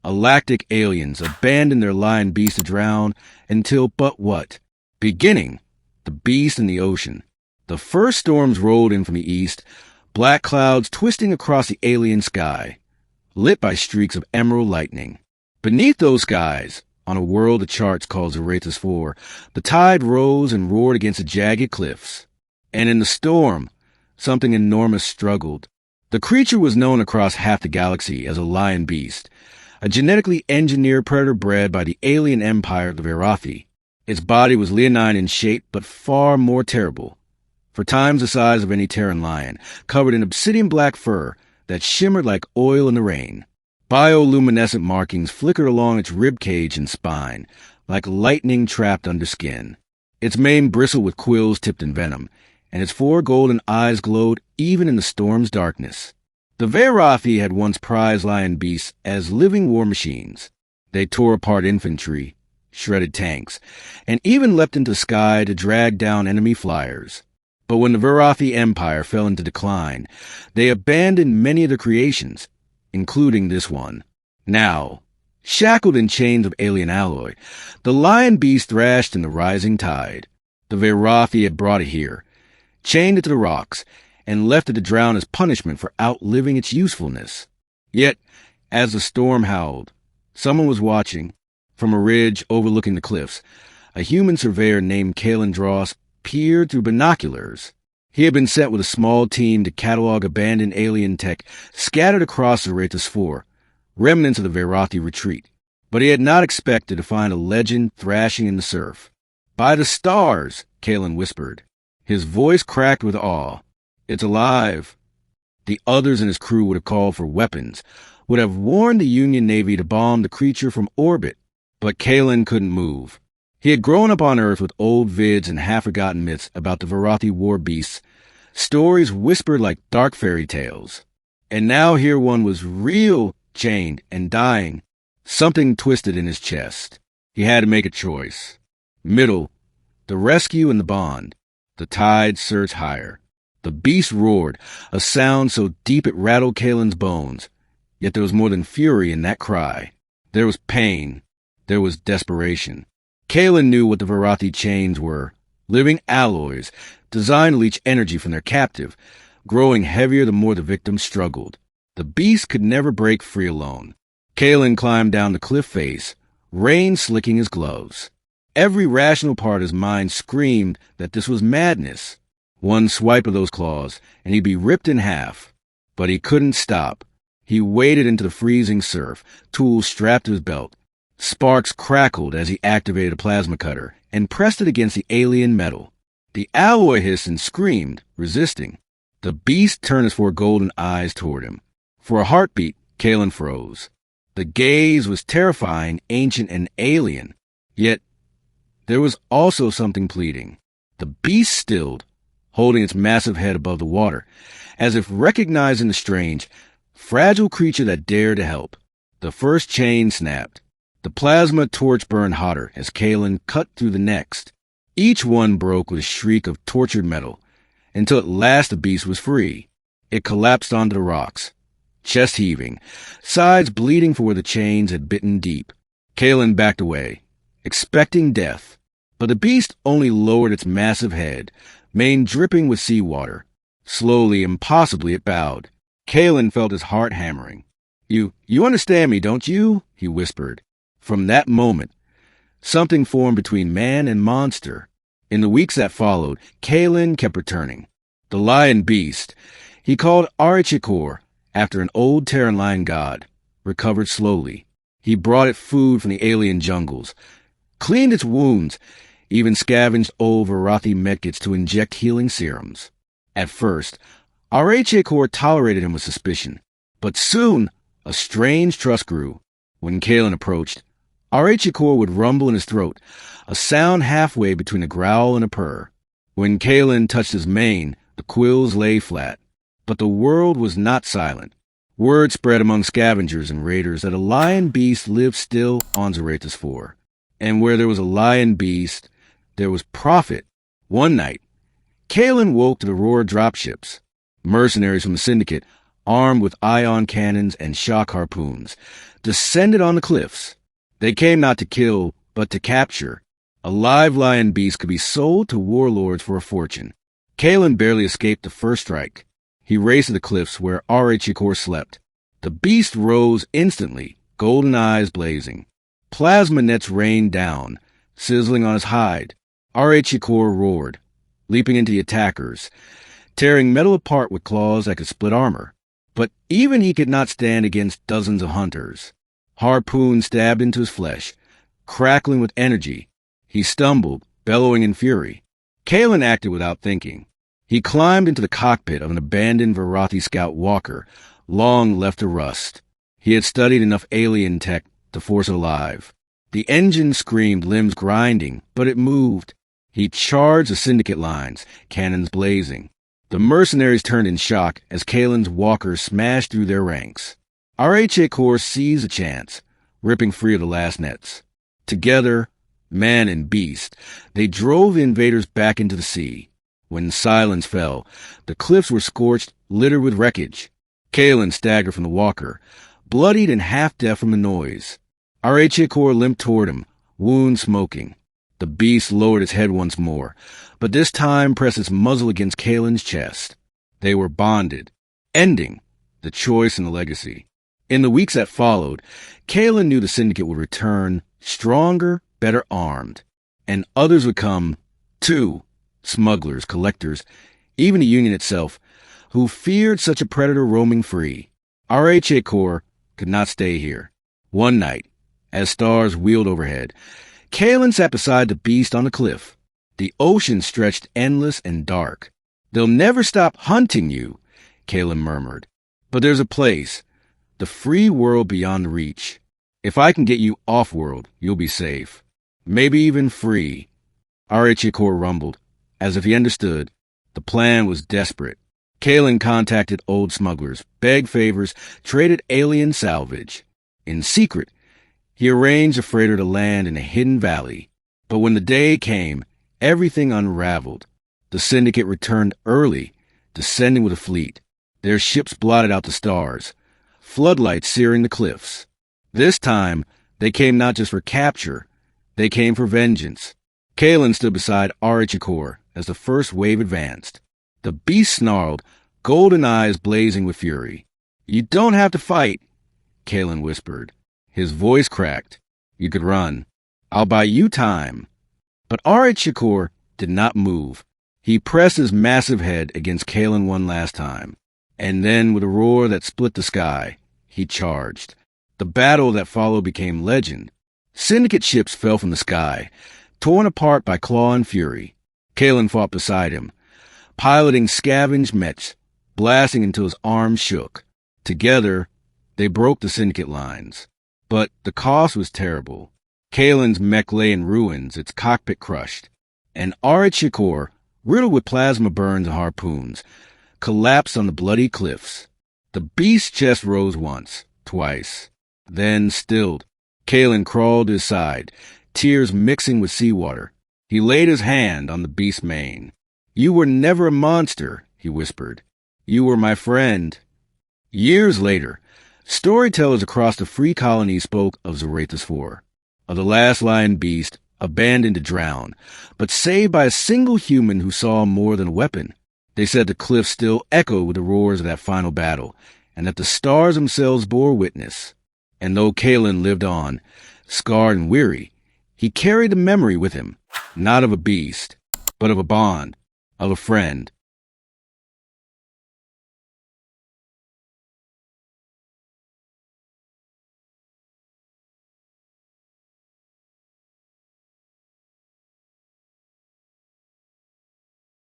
Galactic aliens abandoned their lionbeast to drown until but what? Beginning, the beast in the ocean. The first storms rolled in from the east, black clouds twisting across the alien sky, lit by streaks of emerald lightning. Beneath those skies, on a world the charts calls Zerathus IV, the tide rose and roared against the jagged cliffs. And in the storm, something enormous struggled. The creature was known across half the galaxy as a lionbeast, a genetically engineered predator bred by the alien empire of the Verathi. Its body was leonine in shape, but far more terrible, for times the size of any Terran lion, covered in obsidian black fur that shimmered like oil in the rain. Bioluminescent markings flickered along its rib cage and spine, like lightning trapped under skin. Its mane bristled with quills tipped in venom, and its 4 golden eyes glowed even in the storm's darkness. The Verathi had once prized lion beasts as living war machines. They tore apart infantry, shredded tanks, and even leapt into the sky to drag down enemy flyers. But when the Verathi Empire fell into decline, they abandoned many of their creations, including this one. Now, shackled in chains of alien alloy, the lion beast thrashed in the rising tide. The Verathi had brought it here, chained it to the rocks, and left it to drown as punishment for outliving its usefulness. Yet, as the storm howled, someone was watching. From a ridge overlooking the cliffs, a human surveyor named Kalen Dross peered through binoculars. He had been sent with a small team to catalog abandoned alien tech scattered across Zerathus IV, remnants of the Verathi retreat. But he had not expected to find a legend thrashing in the surf. "By the stars," Kalen whispered. His voice cracked with awe. "It's alive." The others in his crew would have called for weapons, would have warned the Union Navy to bomb the creature from orbit. But Kalen couldn't move. He had grown up on Earth with old vids and half-forgotten myths about the Verathi war beasts, stories whispered like dark fairy tales. And now here one was real, chained, and dying. Something twisted in his chest. He had to make a choice. Middle, the rescue and the bond. The tide surged higher. The beast roared, a sound so deep it rattled Kalen's bones. Yet there was more than fury in that cry. There was pain. There was desperation. Kalen knew what the Verathi chains were. Living alloys, designed to leech energy from their captive, growing heavier the more the victim struggled. The beast could never break free alone. Kalen climbed down the cliff face, rain slicking his gloves. Every rational part of his mind screamed that this was madness. One swipe of those claws, and he'd be ripped in half. But he couldn't stop. He waded into the freezing surf, tools strapped to his belt. Sparks crackled as he activated a plasma cutter and pressed it against the alien metal. The alloy hissed and screamed, resisting. The beast turned his 4 golden eyes toward him. For a heartbeat, Kalen froze. The gaze was terrifying, ancient, and alien. Yet, there was also something pleading. The beast stilled, holding its massive head above the water, as if recognizing the strange, fragile creature that dared to help. The first chain snapped. The plasma torch burned hotter as Kalen cut through the next. Each one broke with a shriek of tortured metal, until at last the beast was free. It collapsed onto the rocks, chest heaving, sides bleeding for where the chains had bitten deep. Kalen backed away, expecting death. But the beast only lowered its massive head, mane dripping with seawater. Slowly, impossibly, it bowed. Kalen felt his heart hammering. You understand me, don't you?" he whispered. From that moment, something formed between man and monster. In the weeks that followed, Kalen kept returning. The lion beast, he called Arichikor after an old Terran lion god, recovered slowly. He brought it food from the alien jungles, cleaned its wounds, even scavenged old Verathi medkits to inject healing serums. At first, Arichikor tolerated him with suspicion, but soon a strange trust grew. When Kalen approached, Arichikor would rumble in his throat, a sound halfway between a growl and a purr. When Kalen touched his mane, the quills lay flat. But the world was not silent. Word spread among scavengers and raiders that a lion beast lived still on Zerathus IV. And where there was a lion beast, there was profit. One night, Kalen woke to the roar of dropships. Mercenaries from the Syndicate, armed with ion cannons and shock harpoons, descended on the cliffs. They came not to kill, but to capture. A live lion beast could be sold to warlords for a fortune. Kalen barely escaped the first strike. He raced to the cliffs where R.H. Yakor slept. The beast rose instantly, golden eyes blazing. Plasma nets rained down, sizzling on his hide. R.H. Yakor roared, leaping into the attackers, tearing metal apart with claws that could split armor. But even he could not stand against dozens of hunters. Harpoons stabbed into his flesh, crackling with energy. He stumbled, bellowing in fury. Kalen acted without thinking. He climbed into the cockpit of an abandoned Varathi scout walker, long left to rust. He had studied enough alien tech to force it alive. The engine screamed, limbs grinding, but it moved. He charged the syndicate lines, cannons blazing. The mercenaries turned in shock as Kalen's walkers smashed through their ranks. R.H. Yakor seized the chance, ripping free of the last nets. Together, man and beast, they drove the invaders back into the sea. When silence fell, the cliffs were scorched, littered with wreckage. Kalen staggered from the walker, bloodied and half-deaf from the noise. R.H. Yakor limped toward him, wound smoking. The beast lowered its head once more, but this time pressed its muzzle against Kalen's chest. They were bonded, ending the choice and the legacy. In the weeks that followed, Kalen knew the syndicate would return, stronger, better armed. And others would come, too. Smugglers, collectors, even the Union itself, who feared such a predator roaming free. R.H. Yakor could not stay here. One night, as stars wheeled overhead, Kalen sat beside the beast on the cliff. The ocean stretched endless and dark. "They'll never stop hunting you," Kalen murmured. "But there's a place, the free world beyond reach. If I can get you off-world, you'll be safe. Maybe even free." R.H. Yakor rumbled, as if he understood. The plan was desperate. Kalen contacted old smugglers, begged favors, traded alien salvage. In secret, he arranged a freighter to land in a hidden valley. But when the day came, everything unraveled. The syndicate returned early, descending with a fleet. Their ships blotted out the stars, floodlights searing the cliffs. This time, they came not just for capture, they came for vengeance. Kalen stood beside R.H. Yakor as the first wave advanced. The beast snarled, golden eyes blazing with fury. "You don't have to fight," Kalen whispered. His voice cracked. "You could run. I'll buy you time." But R.H. Yakor did not move. He pressed his massive head against Kalen one last time. And then, with a roar that split the sky, he charged. The battle that followed became legend. Syndicate ships fell from the sky, torn apart by claw and fury. Kalen fought beside him, piloting scavenged mechs, blasting until his arms shook. Together, they broke the syndicate lines. But the cost was terrible. Kalen's mech lay in ruins, its cockpit crushed. And R.H. Yakor, riddled with plasma burns and harpoons, collapsed on the bloody cliffs. The beast's chest rose once, twice, then stilled. Kalen crawled to his side, tears mixing with seawater. He laid his hand on the beast's mane. "You were never a monster," he whispered. "You were my friend." Years later, storytellers across the free colony spoke of Zarathus IV, of the last lion beast, abandoned to drown, but saved by a single human who saw more than a weapon. They said the cliffs still echoed with the roars of that final battle, and that the stars themselves bore witness. And though Kalen lived on, scarred and weary, he carried the memory with him, not of a beast, but of a bond, of a friend.